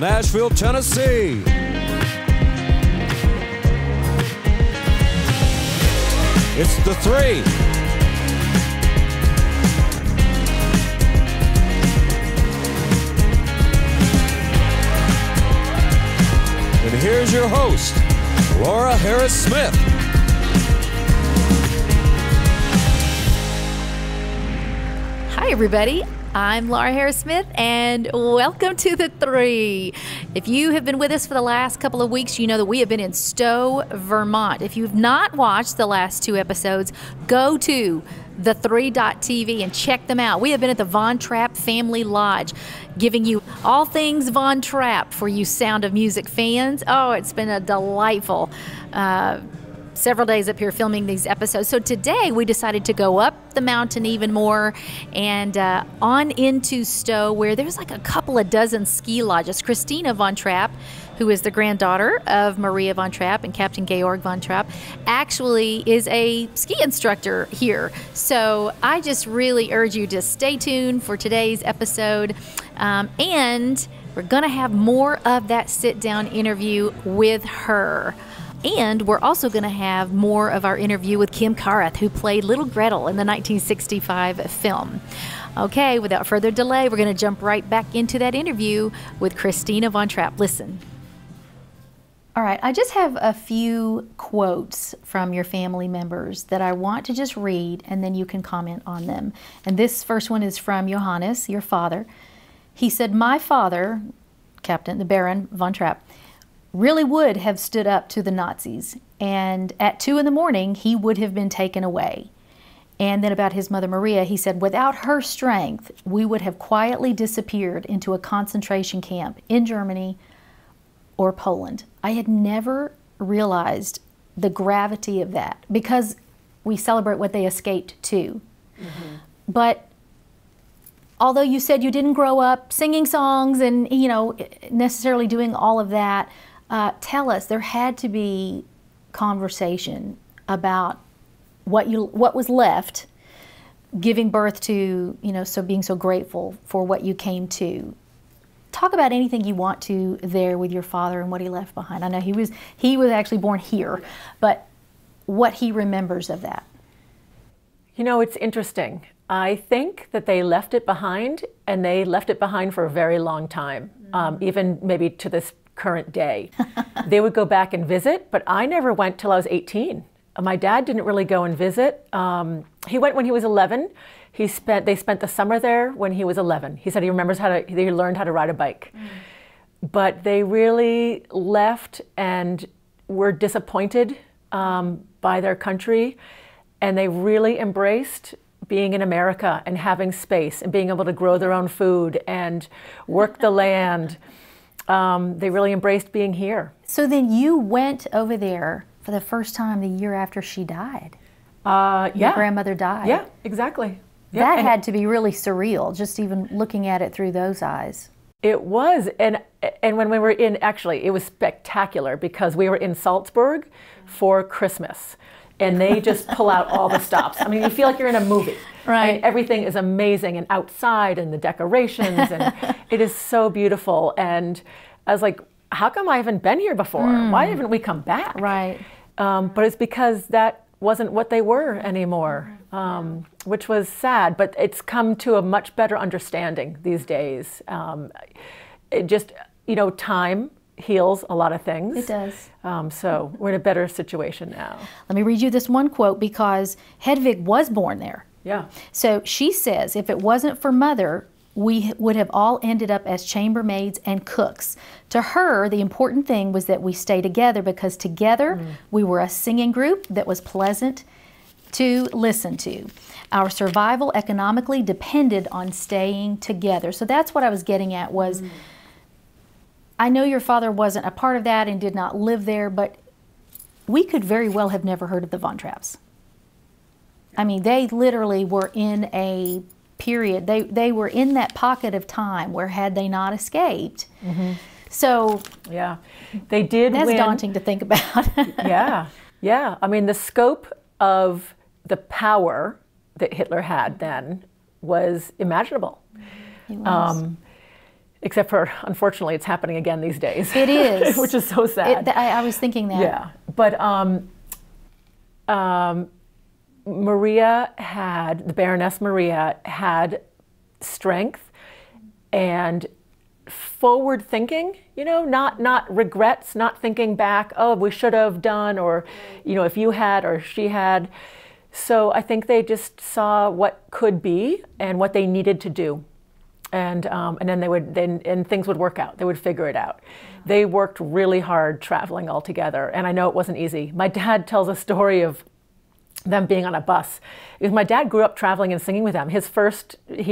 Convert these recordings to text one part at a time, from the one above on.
Nashville, Tennessee. It's the Three. And here's your host, Laura Harris-Smith. Hi, everybody. I'm Laura Harris-Smith, and welcome to The Three. If you have been with us for the last couple of weeks, you know that we have been in Stowe, Vermont. If you've not watched the last two episodes, go to theTHREE.tv and check them out. We have been at the Von Trapp Family Lodge, giving you all things Von Trapp for you Sound of Music fans. Oh, it's been a delightful several days up here filming these episodes. So today we decided to go up the mountain even more and on into Stowe, where there's like a couple of dozen ski lodges. Christina Von Trapp, who is the granddaughter of Maria Von Trapp and Captain Georg Von Trapp, actually is a ski instructor here. So I just really urge you to stay tuned for today's episode. And we're going to have more of that sit-down interview with her. And we're also going to have more of our interview with Kim Karath, who played Little Gretel in the 1965 film. Okay, without further delay, we're going to jump right back into that interview with Christina Von Trapp. Listen. All right, I just have a few quotes from your family members that I want to just read, and then you can comment on them. And this first one is from Johannes, your father. He said, "My father, Captain, the Baron Von Trapp, really would have stood up to the Nazis, and at 2 in the morning he would have been taken away." And then about his mother Maria, he said, "Without her strength, we would have quietly disappeared into a concentration camp in Germany or Poland." I had never realized the gravity of that, because we celebrate what they escaped to. Mm-hmm. But although you said you didn't grow up singing songs and, you know, necessarily doing all of that, tell us, there had to be conversation about what was left, giving birth to, you know, so being so grateful for what you came to. Talk about anything you want to there with your father and what he left behind. I know he was actually born here, but what he remembers of that. You know, it's interesting. I think that they left it behind, and they left it behind for a very long time, even maybe to this current day. They would go back and visit, but I never went till I was 18. My dad didn't really go and visit. He went when he was 11. They spent the summer there when he was 11. He said he remembers he learned how to ride a bike. But they really left and were disappointed by their country, and they really embraced being in America and having space and being able to grow their own food and work the land. They really embraced being here. So then you went over there for the first time the year after she died. Yeah. Your grandmother died. Yeah, exactly. That had to be really surreal, just even looking at it through those eyes. It was, and when we were in, actually, it was spectacular, because we were in Salzburg for Christmas, and they just pull out all the stops. I mean, you feel like you're in a movie. Right. I mean, everything is amazing, and outside, and the decorations, and it is so beautiful. And I was like, how come I haven't been here before? Why haven't we come back? Right. But it's because that wasn't what they were anymore, which was sad. But it's come to a much better understanding these days. It just, you know, time heals a lot of things. It does. So we're in a better situation now. Let me read you this one quote, because Hedwig was born there. Yeah. So she says, "If it wasn't for Mother, we would have all ended up as chambermaids and cooks. To her, the important thing was that we stay together, because together we were a singing group that was pleasant to listen to. Our survival economically depended on staying together." So that's what I was getting at was, I know your father wasn't a part of that and did not live there, but we could very well have never heard of the Von Trapps. I mean, they literally were in a period, they were in that pocket of time where, had they not escaped. So yeah, they did that's win. daunting to think about. Yeah. I mean, the scope of the power that Hitler had then was imaginable. He was. except for, unfortunately, it's happening again these days. It is. Which is so sad. I was thinking that. Yeah. But Maria had, the Baroness Maria, had strength and forward thinking, you know, not regrets, not thinking back, oh, we should have done, or, you know, if you had or she had. So I think they just saw what could be and what they needed to do. And then things would work out. They would figure it out. They worked really hard traveling all together, and I know it wasn't easy. My dad tells a story of them being on a bus. Because my dad grew up traveling and singing with them. He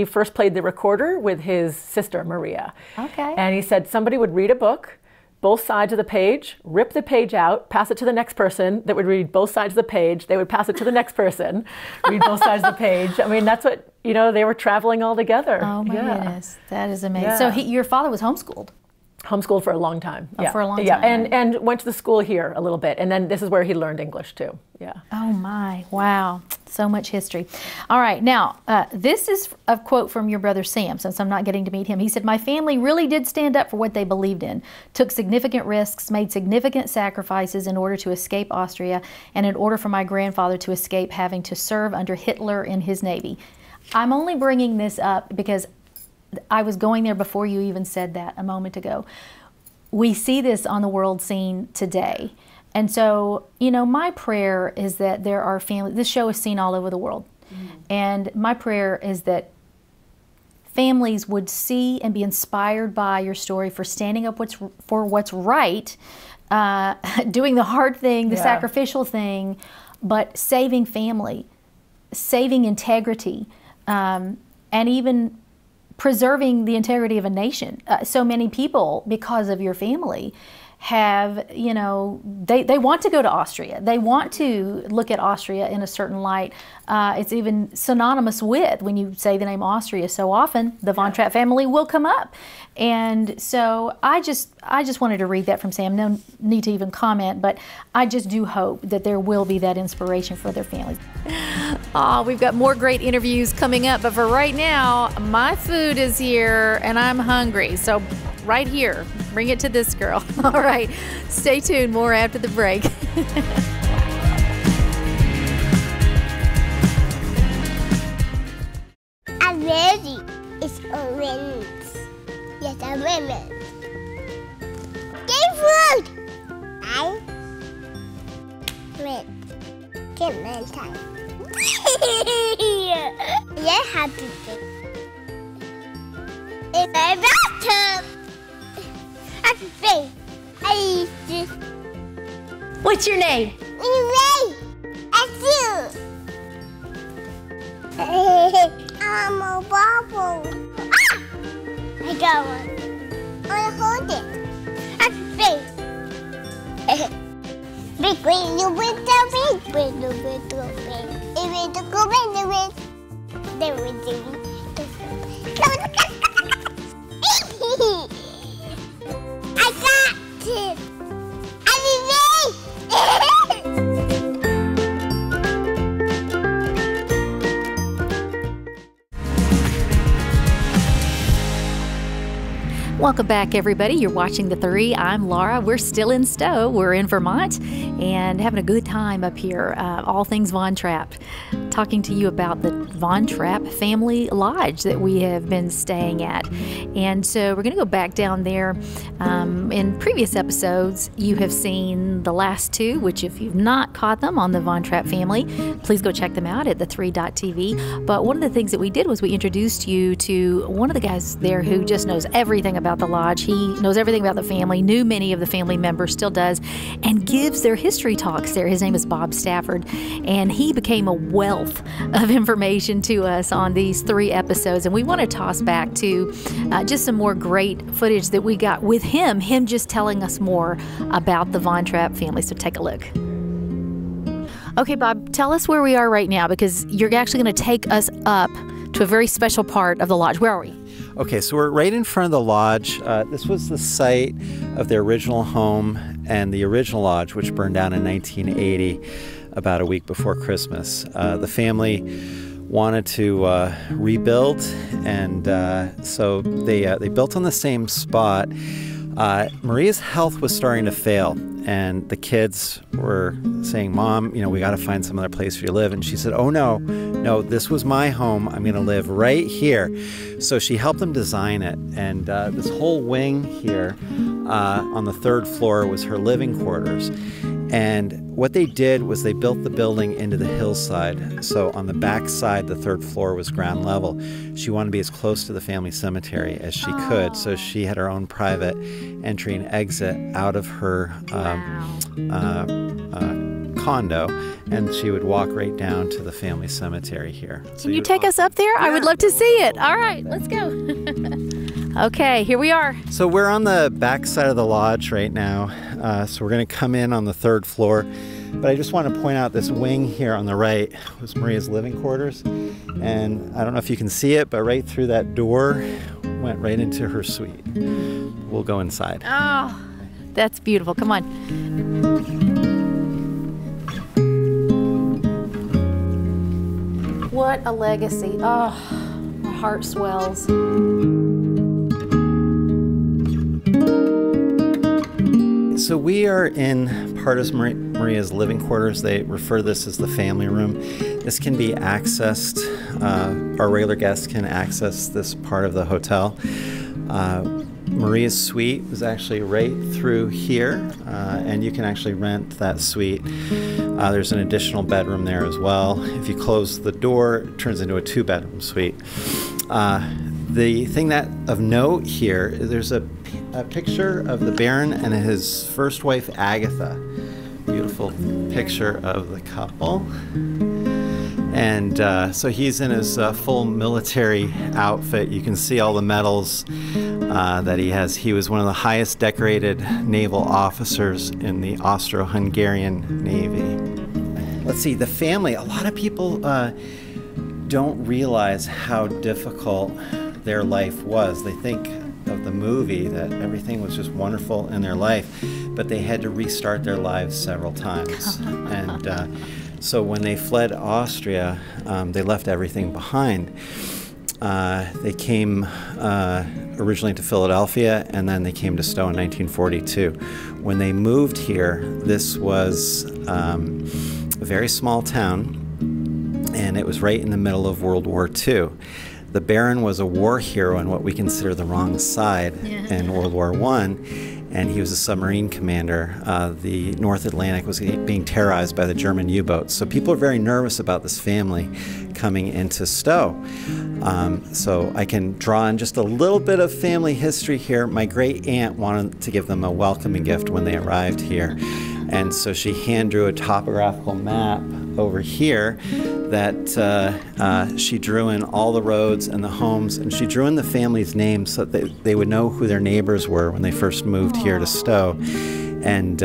first played the recorder with his sister, Maria. Okay. And he said somebody would read a book, both sides of the page, rip the page out, pass it to the next person that would read both sides of the page. They would pass it to the next person, read both sides of the page. I mean, that's what, you know, they were traveling all together. Oh my goodness, that is amazing. Yeah. So your father was homeschooled? Homeschooled for a long time. Oh, yeah. for a long time. Yeah, and went to the school here a little bit. And then this is where he learned English too. Yeah. Oh my, wow. So much history. All right, now, this is a quote from your brother Sam, since I'm not getting to meet him. He said, "My family really did stand up for what they believed in, took significant risks, made significant sacrifices in order to escape Austria, and in order for my grandfather to escape having to serve under Hitler in his Navy." I'm only bringing this up because I was going there before you even said that a moment ago. We see this on the world scene today. And so, you know, my prayer is that there are families, this show is seen all over the world. And my prayer is that families would see and be inspired by your story for standing up for what's right, doing the hard thing, the sacrificial thing, but saving family, saving integrity, and even preserving the integrity of a nation. So many people, because of your family, have, you know, they want to go to Austria. They want to look at Austria in a certain light. It's even synonymous with, when you say the name Austria so often, the Von Trapp family will come up. And so I just wanted to read that from Sam. No need to even comment, but I just do hope that there will be that inspiration for their families. Oh, we've got more great interviews coming up, but for right now, my food is here and I'm hungry. So right here, bring it to this girl. All right, stay tuned. More after the break. I'm ready. It's orange. Yes, I'm ready. Get food. I'm ready. Get my time. You're happy. It's my bathtub. What's your name? I'm a bubble. I got one. I hold it. Big when you went the big when you went the big. If it go in the wind, then we do. I got it. Welcome back, everybody. You're watching theTHREE. I'm Laura. We're still in Stowe. We're in Vermont and having a good time up here. All things Von Trapp. Talking to you about the Von Trapp family lodge that we have been staying at. And so we're going to go back down there. In previous episodes, you have seen the last two, which if you've not caught them on the Von Trapp family, please go check them out at theTHREE.tv. But one of the things that we did was we introduced you to one of the guys there who just knows everything about the lodge. He knows everything about the family, knew many of the family members, still does, and gives their history talks there. His name is Bob Stafford, and he became a wealth of information to us on these 3 episodes. And we want to toss back to just some more great footage that we got with him just telling us more about the Von Trapp family. So take a look. Okay, Bob, tell us where we are right now, because you're actually going to take us up to a very special part of the lodge. Where are we? Okay, so we're right in front of the lodge. This was the site of their original home and the original lodge, which burned down in 1980, about a week before Christmas. The family wanted to rebuild, and so they built on the same spot. Maria's health was starting to fail, and the kids were saying, "Mom, we got to find some other place for you to live." And she said, "Oh no, this was my home. I'm going to live right here." So she helped them design it, and this whole wing here on the 3rd floor was her living quarters. And what they did was they built the building into the hillside. So on the back side, the 3rd floor was ground level. She wanted to be as close to the family cemetery as she could. So she had her own private entry and exit out of her condo, and she would walk right down to the family cemetery here. So Can you take us up there? I would love to see it. All right, let's go. Okay, here we are. So we're on the back side of the lodge right now. So we're going to come in on the 3rd floor. But I just want to point out this wing here on the right was Maria's living quarters. And I don't know if you can see it, but right through that door went right into her suite. We'll go inside. Oh, that's beautiful. Come on. What a legacy. Oh, my heart swells. So we are in part of Maria's living quarters. They refer to this as the family room. This can be accessed, our regular guests can access this part of the hotel. Maria's suite was actually right through here, and you can actually rent that suite. There's an additional bedroom there as well. If you close the door, it turns into a 2-bedroom suite. The thing that of note here, there's a picture of the Baron and his first wife, Agatha. Beautiful picture of the couple. And so he's in his full military outfit. You can see all the medals that he has. He was one of the highest decorated naval officers in the Austro-Hungarian Navy. Let's see, the family. A lot of people don't realize how difficult their life was. They think of the movie that everything was just wonderful in their life, but they had to restart their lives several times. And so when they fled Austria, they left everything behind. They came originally to Philadelphia, and then they came to Stowe in 1942. When they moved here, this was a very small town, and it was right in the middle of World War II. The Baron was a war hero in what we consider the wrong side in World War I, and he was a submarine commander. The North Atlantic was being terrorized by the German U-boats, so people are very nervous about this family coming into Stowe. So I can draw on just a little bit of family history here. My great aunt wanted to give them a welcoming gift when they arrived here, and so she hand drew a topographical map over here that she drew in all the roads and the homes, and she drew in the family's names so that they would know who their neighbors were when they first moved here to Stowe, and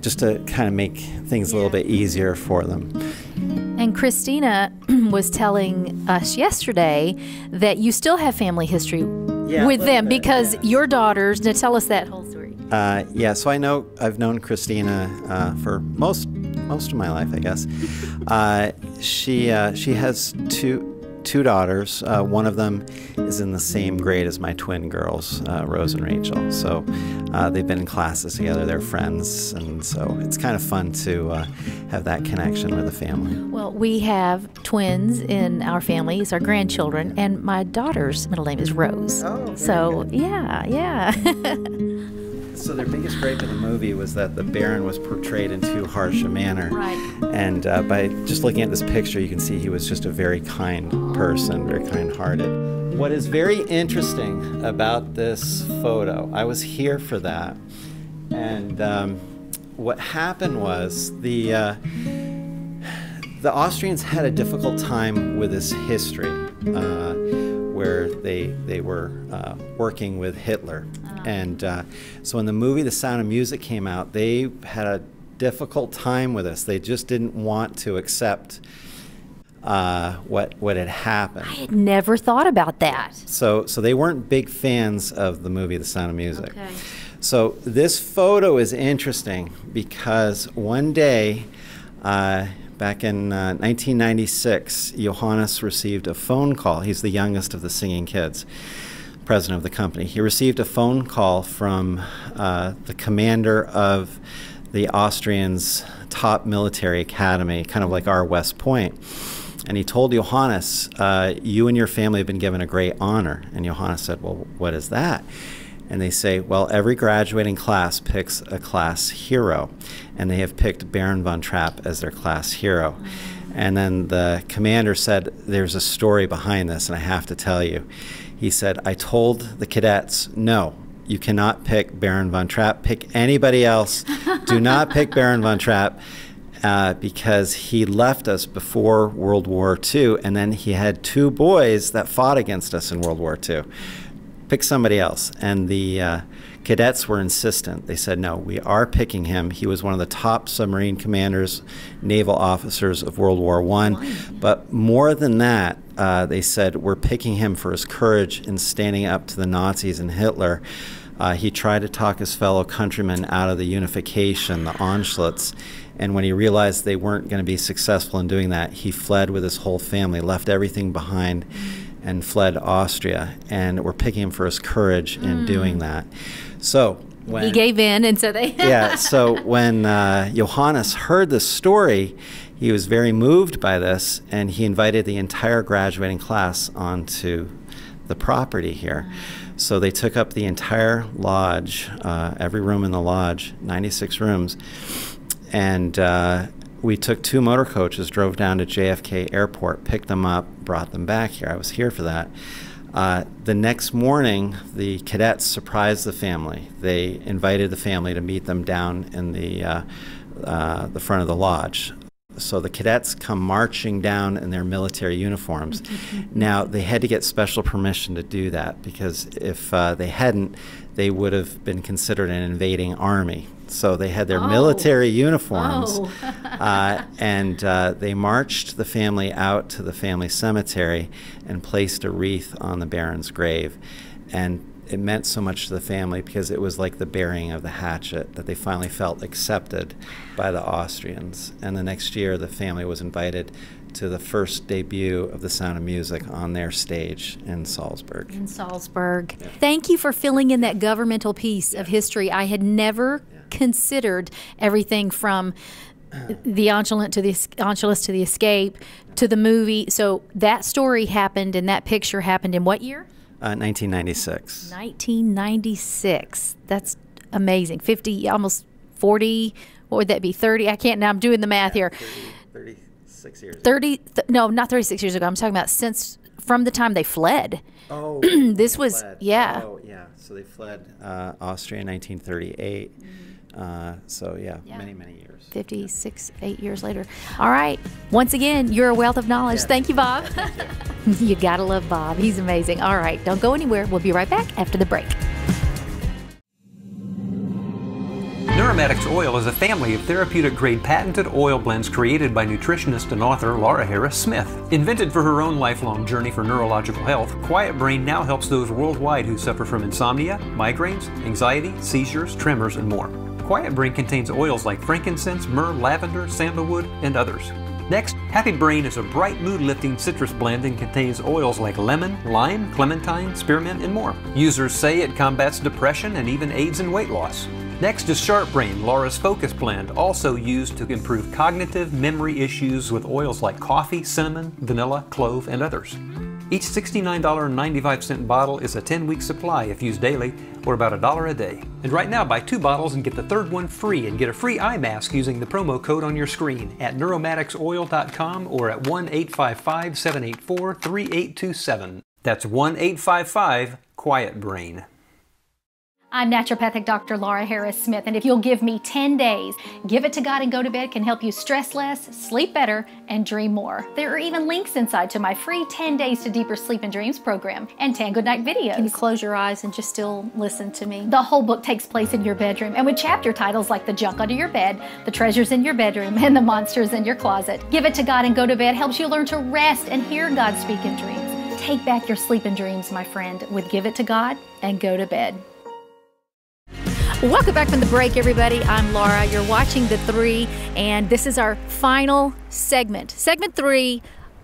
just to kind of make things a little bit easier for them. And Christina was telling us yesterday that you still have family history with them because your daughters. Now tell us that whole story. Yeah, so I've known Christina for most of my life, I guess. She has two daughters. One of them is in the same grade as my twin girls, Rose and Rachel. So they've been in classes together. They're friends, and so it's kind of fun to have that connection with the family. Well, we have twins in our family. It's our grandchildren, and my daughter's middle name is Rose. Oh, so good. Yeah. So their biggest gripe in the movie was that the Baron was portrayed in too harsh a manner. Right. And by just looking at this picture, you can see he was just a very kind person, very kind-hearted. What is very interesting about this photo, I was here for that, and what happened was the Austrians had a difficult time with this history, where they were working with Hitler. And so when the movie The Sound of Music came out, they had a difficult time with this. They just didn't want to accept what had happened. I had never thought about that. So they weren't big fans of the movie The Sound of Music. Okay. So this photo is interesting because one day Back in 1996, Johannes received a phone call. He's the youngest of the singing kids, president of the company. He received a phone call from the commander of the Austrians' top military academy, kind of like our West Point. And he told Johannes, you and your family have been given a great honor. And Johannes said, well, what is that? And they say, well, every graduating class picks a class hero. And they have picked Baron von Trapp as their class hero. And then the commander said, there's a story behind this, and I have to tell you. He said, I told the cadets, no, you cannot pick Baron von Trapp. Pick anybody else. Do not pick Baron von Trapp. Because he left us before World War II, and then he had 2 boys that fought against us in World War II. Pick somebody else. And the cadets were insistent. They said, no, we are picking him. He was one of the top submarine commanders, naval officers of World War I. But more than that, they said, we're picking him for his courage in standing up to the Nazis and Hitler. He tried to talk his fellow countrymen out of the unification, the Anschluss. And when he realized they weren't going to be successful in doing that, he fled with his whole family, left everything behind, and fled Austria. And we're picking him for his courage in doing that. So when he gave in, and so they yeah. So when Johannes heard this story, he was very moved by this, and he invited the entire graduating class onto the property here. So they took up the entire lodge, every room in the lodge, 96 rooms. And we took 2 motor coaches, drove down to JFK Airport, picked them up, brought them back here. I was here for that. The next morning, the cadets surprised the family. They invited the family to meet them down in the front of the lodge. So the cadets come marching down in their military uniforms. Now, they had to get special permission to do that, because if they hadn't, they would have been considered an invading army. So they had their military uniforms, and they marched the family out to the family cemetery and placed a wreath on the Baron's grave. And it meant so much to the family, because it was like the burying of the hatchet, that they finally felt accepted by the Austrians. And the next year, the family was invited to the first debut of The Sound of Music on their stage in Salzburg. In Salzburg. Yeah. Thank you for filling in that governmental piece of history. I had never considered everything from the Anschluss to the escape to the movie. So that story happened, and that picture happened in what year? 1996. 1996. That's amazing. 50, almost 40. What would that be? 30? I can't. Now I'm doing the math here. 36 years. 30? No, not 36 years ago. I'm talking about since from the time they fled. Oh, this was fled. yeah. Oh, yeah. So they fled Austria in 1938. So yeah, many years. 56, 8 years later. All right. Once again, you're a wealth of knowledge. Yeah. Thank you, Bob. Yeah, thank you. You gotta love Bob. He's amazing. All right. Don't go anywhere. We'll be right back after the break. Neuromatics Oil is a family of therapeutic-grade patented oil blends created by nutritionist and author Laura Harris Smith. Invented for her own lifelong journey for neurological health, Quiet Brain now helps those worldwide who suffer from insomnia, migraines, anxiety, seizures, tremors, and more. Quiet Brain contains oils like frankincense, myrrh, lavender, sandalwood, and others. Next, Happy Brain is a bright mood-lifting citrus blend and contains oils like lemon, lime, clementine, spearmint, and more. Users say it combats depression and even aids in weight loss. Next is Sharp Brain, Laura's Focus Blend, also used to improve cognitive memory issues with oils like coffee, cinnamon, vanilla, clove, and others. Each $69.95 bottle is a 10-week supply if used daily, or about $1 a day. And right now, buy 2 bottles and get the third one free, and get a free eye mask using the promo code on your screen at neuromaticsoil.com or at 1-855-784-3827. That's 1-855-QUIET-BRAIN. I'm naturopathic Dr. Laura Harris Smith, and if you'll give me 10 days, Give It to God and Go to Bed can help you stress less, sleep better, and dream more. There are even links inside to my free 10 Days to Deeper Sleep and Dreams program and 10 Goodnight videos. Can you close your eyes and just still listen to me? The whole book takes place in your bedroom, and with chapter titles like The Junk Under Your Bed, The Treasures in Your Bedroom, and The Monsters in Your Closet. Give It to God and Go to Bed helps you learn to rest and hear God speak in dreams. Take back your sleep and dreams, my friend, with Give It to God and Go to Bed. Welcome back from the break, everybody. I'm Laura. You're watching theTHREE, and this is our final segment. Segment 3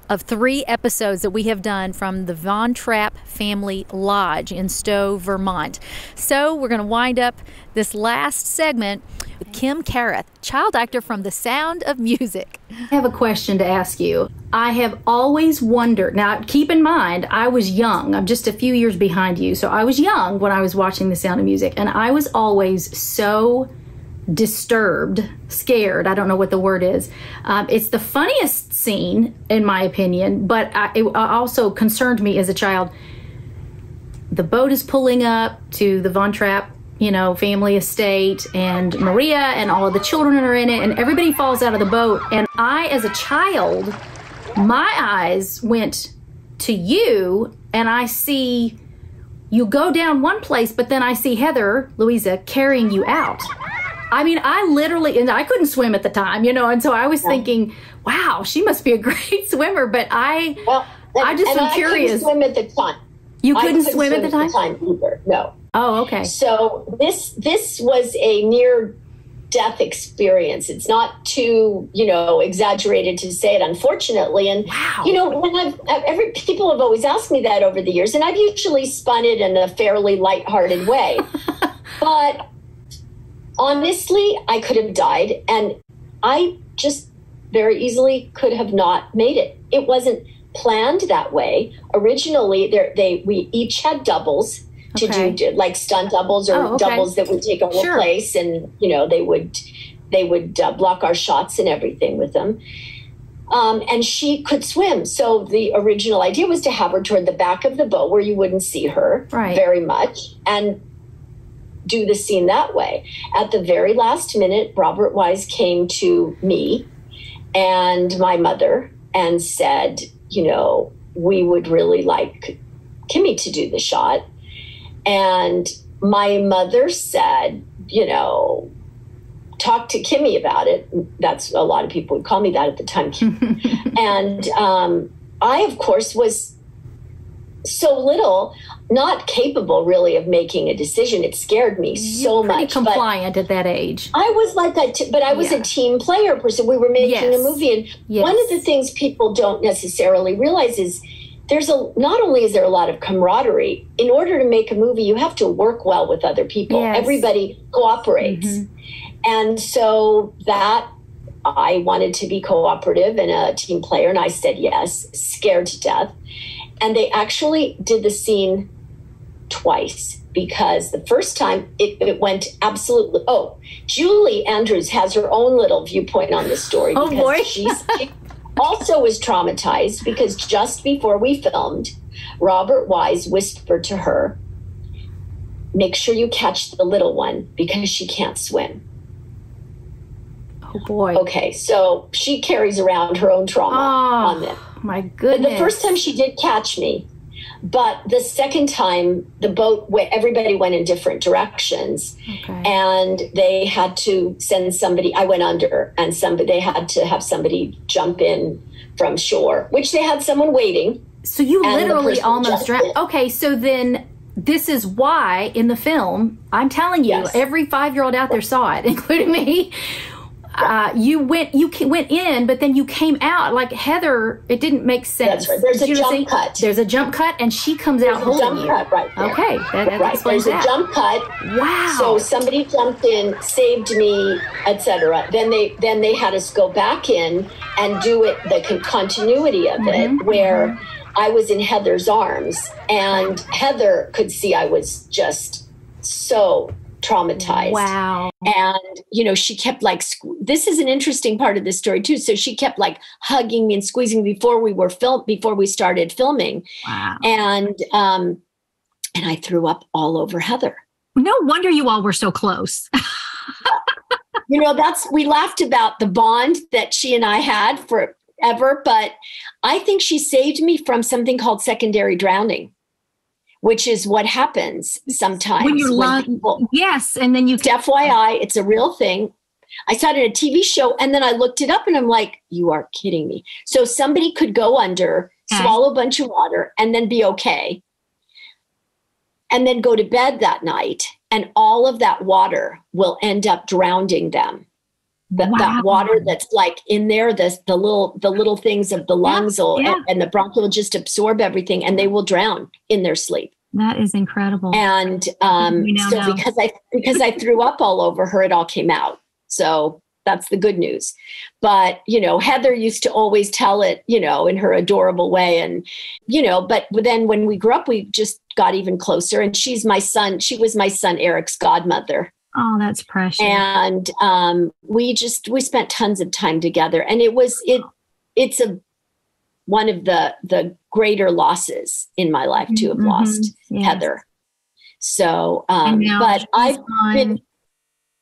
of 3 episodes that we have done from the Von Trapp Family Lodge in Stowe, Vermont. So we're going to wind up this last segment with Kim Carruth, child actor from The Sound of Music. I have a question to ask you. I have always wondered, now keep in mind, I was young. I'm just a few years behind you. So I was young when I was watching The Sound of Music, and I was always so disturbed, scared, I don't know what the word is. It's the funniest scene, in my opinion, but it also concerned me as a child. The boat is pulling up to the Von Trapp, family estate, and Maria and all of the children are in it, and everybody falls out of the boat. And I, as a child, my eyes went to you, and I see you go down one place, but then I see Heather, Louisa, carrying you out. I mean, I literally, and I couldn't swim at the time, and so I was thinking, wow, she must be a great swimmer, but I just am curious. I couldn't swim at the time. You couldn't swim at the time? Either. No. Oh, okay. So this was a near-death experience. It's not too, exaggerated to say it, unfortunately. And, wow. When people have always asked me that over the years, and I've usually spun it in a fairly lighthearted way. But honestly, I could have died, and I just very easily could have not made it. It wasn't planned that way. Originally, we each had doubles to do like stunt doubles or doubles that would take our place, and they would block our shots and everything with them. And she could swim, so the original idea was to have her toward the back of the boat where you wouldn't see her very much, and do the scene that way. At the very last minute, Robert Wise came to me and my mother and said, we would really like Kimmy to do the shot. And my mother said, talk to Kimmy about it. That's a lot of people would call me that at the time. And I, of course, was so little, not capable really of making a decision. It scared me so much. Pretty compliant at that age. I was like that, but I was a team player person. We were making a movie, and one of the things people don't necessarily realize is not only is there a lot of camaraderie. In order to make a movie, you have to work well with other people. Yes. Everybody cooperates, and so that I wanted to be cooperative and a team player, and I said yes, scared to death. And they actually did the scene twice, because the first time it went absolutely. Oh, Julie Andrews has her own little viewpoint on this story. Oh, boy. She also was traumatized because just before we filmed, Robert Wise whispered to her, make sure you catch the little one because she can't swim. Oh, boy. Okay, so she carries around her own trauma on this. My goodness. The first time she did catch me, but the second time the boat, everybody went in different directions, and they had to send somebody. I went under, and they had to have somebody jump in from shore, which they had someone waiting. So you literally almost drowned. Okay, so then this is why in the film, I'm telling you, every 5-year-old out there saw it, including me. You went in, but then you came out like Heather. It didn't make sense. That's right. There's a jump cut. There's a jump cut, and she comes out holding you. Cut right there. Okay, that explains that. There's a jump cut. Wow. So somebody jumped in, saved me, etc. Then they had us go back in and do it, the continuity of it, where I was in Heather's arms, and Heather could see I was just so traumatized. Wow. And, she kept this is an interesting part of this story too. So she kept hugging me and squeezing me before we started filming. Wow. And I threw up all over Heather. No wonder you all were so close. We laughed about the bond that she and I had forever, but I think she saved me from something called secondary drowning, which is what happens sometimes. When you're yes, and then you... FYI, it's a real thing. I saw it in a TV show, and then I looked it up, and I'm like, you are kidding me. So somebody could go under, swallow a bunch of water, and then be okay, and then go to bed that night and all of that water will end up drowning them. That water that's like in there, the little things of the lungs and the bronchial will just absorb everything, and they will drown in their sleep. That is incredible. And so because I threw up all over her, it all came out. So that's the good news. But, Heather used to always tell it, in her adorable way. And, but then when we grew up, we just got even closer. And she was my son Eric's godmother. Oh, that's precious. And we spent tons of time together. And it's one of the greater losses in my life to have lost Heather. So, but I've been,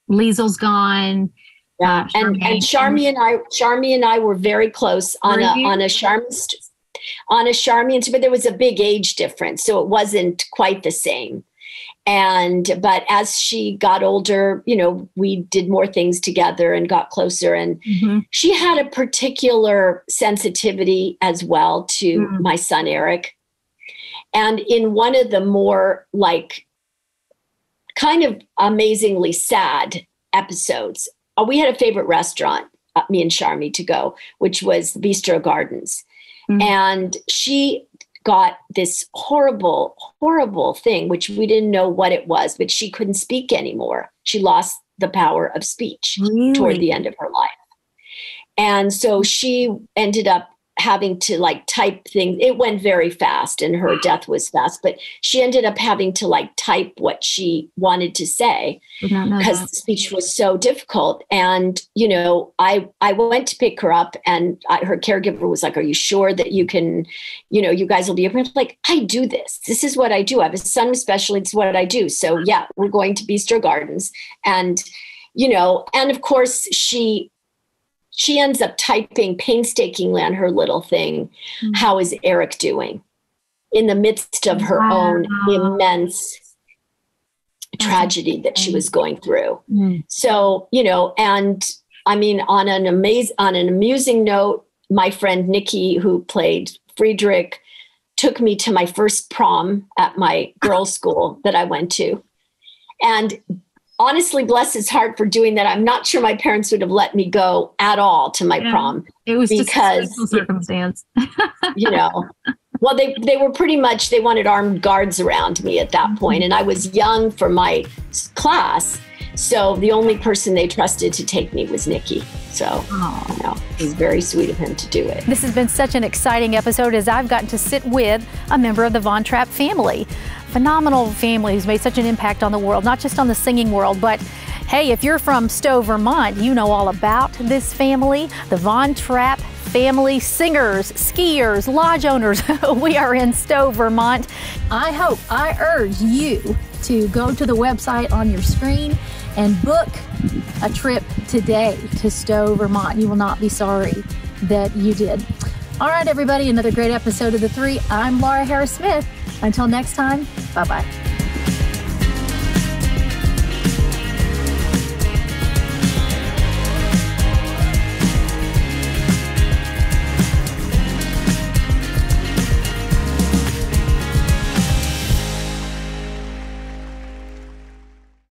Liesel's gone. Yeah, and Charmy and I were very close on a Charmy, but there was a big age difference, so it wasn't quite the same. But as she got older, we did more things together and got closer. And she had a particular sensitivity as well to my son, Eric. And in one of the more kind of amazingly sad episodes, we had a favorite restaurant, me and Charmy, to go, which was Bistro Gardens. And she got this horrible, horrible thing, which we didn't know what it was, but she couldn't speak anymore. She lost the power of speech toward the end of her life. And so she ended up having to type things. It went very fast and her death was fast, but she ended up having to type what she wanted to say because the speech was so difficult. And, I went to pick her up and her caregiver was like, are you sure that you can, you guys will be able to, I do this. This is what I do. I have a son especially. It's what I do. So yeah, we're going to Bistro Gardens. And, and of course she ends up typing painstakingly on her little thing, how is Eric doing? In the midst of her own immense tragedy that she was going through. So, and I mean, on an amusing note, my friend Nikki, who played Friedrich, took me to my first prom at my girls' school that I went to. And honestly, bless his heart for doing that. I'm not sure my parents would have let me go at all to my prom. It was because, just a circumstance. Well, they were pretty much, they wanted armed guards around me at that point, and I was young for my class. So the only person they trusted to take me was Nikki. So, it was very sweet of him to do it. This has been such an exciting episode as I've gotten to sit with a member of the Von Trapp family. Phenomenal family who's made such an impact on the world, not just on the singing world, but hey, if you're from Stowe, Vermont, you know all about this family, the Von Trapp family, singers, skiers, lodge owners. We are in Stowe, Vermont. I urge you to go to the website on your screen and book a trip today to Stowe, Vermont. You will not be sorry that you did. All right, everybody, another great episode of The Three. I'm Laura Harris Smith. Until next time, bye-bye.